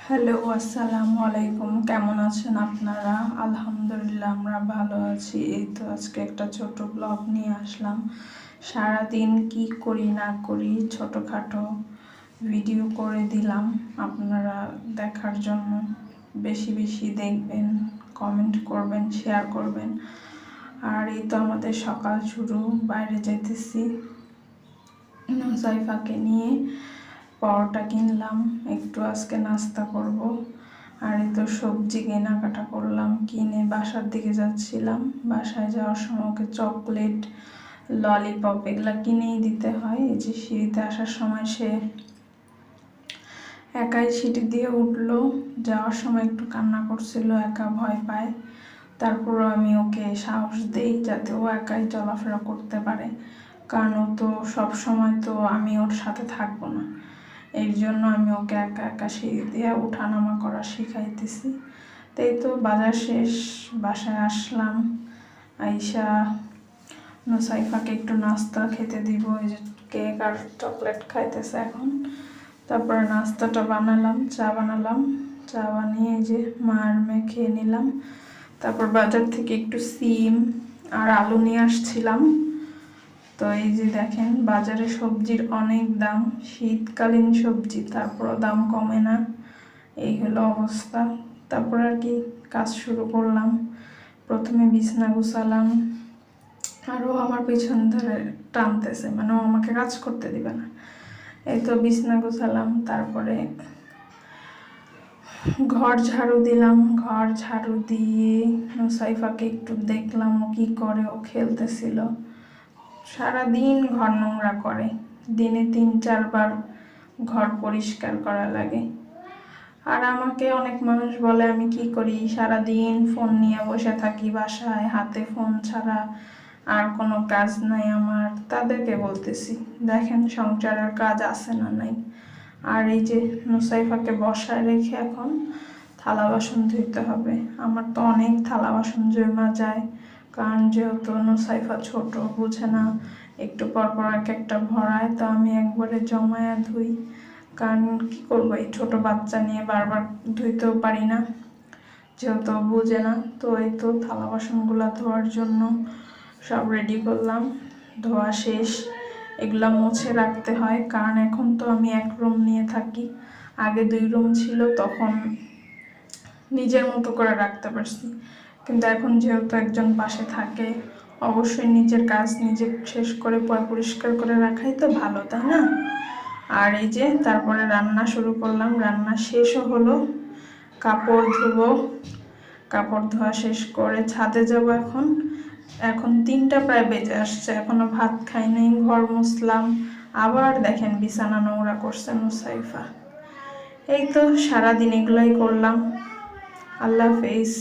Hello, আসসালামু আলাইকুম। কেমন আছেন আপনারা? আলহামদুলিল্লাহ, আমরা ভালো আছি। এই তো আজকে একটা ছোট ব্লগ নিয়ে আসলাম। সারাদিন কি করি না করি ছোটোখাটো ভিডিও করে দিলাম আপনারা দেখার জন্য। বেশি বেশি দেখবেন, কমেন্ট করবেন, শেয়ার করবেন। আর এই তো আমাদের সকাল শুরু। বাইরে যেতেছি সাইফাকে নিয়ে। পরোটা কিনলাম, একটু আজকে নাস্তা করব। আর এই তো সবজি কেনাকাটা করলাম, কিনে বাসার দিকে যাচ্ছিলাম। বাসায় যাওয়ার সময় ওকে চকলেট, ললিপপ এগুলো কিনেই দিতে হয়। এই যে সিঁড়িতে আসার সময় সে একাই সিঁড়ি দিয়ে উঠলো। যাওয়ার সময় একটু কান্না করছিল, একা ভয় পায়। তারপরও আমি ওকে সাহস দেই যাতে ও একাই চলাফেরা করতে পারে, কারণ ও তো সবসময় তো আমি ওর সাথে থাকবো না। এর জন্য আমি ওকে একা একা সিঁড়ি দিয়ে উঠানামা করা শিখাইতেছি। তাই তো বাজার শেষ, বাসায় আসলাম। আইসা সাইফাকে একটু নাস্তা খেতে দিব। এই যে কেক আর চকলেট খাইতেছে এখন। তারপরে নাস্তাটা বানালাম, চা বানালাম। চা বানিয়ে এই যে মায়ের মেয়ে খেয়ে নিলাম। তারপর বাজার থেকে একটু সিম আর আলু নিয়ে আসছিলাম। তো এই যে দেখেন, বাজারে সবজির অনেক দাম, শীতকালীন সবজি, তারপরও দাম কমে না। এই হলো অবস্থা। তারপর আর কি কাজ শুরু করলাম। প্রথমে বিছনা গুছালাম, আরও আমার পিছন ধরে টানতেছে, মানে ও আমাকে কাজ করতে দিবে না। এই তো বিছনা গুছালাম, তারপরে ঘর ঝাড়ু দিলাম। ঘর ঝাড়ু দিয়ে সাইফাকে একটু দেখলাম ও কি করে। ও খেলতেছিল। সারাদিন ঘর নোংরা করে, দিনে 3-4 বার ঘর পরিষ্কার করা লাগে। আর আমাকে অনেক মানুষ বলে আমি কি করি, সারাদিন ফোন নিয়ে বসে থাকি বাসায়, হাতে ফোন ছাড়া আর কোনো কাজ নাই আমার। তাদেরকে বলতেছি, দেখেন সংসারের কাজ আছে না নাই। আর এই যে নুসাইফাকে বসায় রেখে এখন থালা বাসন ধুইতে হবে। আমার তো অনেক থালা বাসন জমা যায়, কারণ যেহেতু নুসাইফা ছোট, বুঝে না, একটু পর পর এক একটা ভরায়। তো আমি একবারে জমায়া ধুই, কারণ কি করবো, এই ছোট বাচ্চা নিয়ে বারবার ধুইতেও পারি না, যেহেতু বুঝে না। তো এই তো থালা বাসনগুলো ধোয়ার জন্য সব রেডি করলাম। ধোয়া শেষ, এগুলা মুছে রাখতে হয়, কারণ এখন তো আমি এক রুম নিয়ে থাকি। আগে 2 রুম ছিল, তখন নিজের মতো করে রাখতে পারছি। কিন্তু এখন যেহেতু একজন পাশে থাকে, অবশ্যই নিজের কাজ নিজে শেষ করে পরিষ্কার করে রাখাই তো ভালো, তাই না? আর এই যে তারপরে রান্না শুরু করলাম। রান্না শেষও হলো, কাপড় ধুবো। কাপড় ধোয়া শেষ করে ছাদে যাব এখন। এখন 3টা প্রায় বেজে আসছে, এখনো ভাত খাই নাই। ঘর মুছলাম, আবার দেখেন বিছানা নোংরা করছে মুসাইফা। এই তো সারাদিন এগুলাই করলাম। আল্লাহ হাফেজ।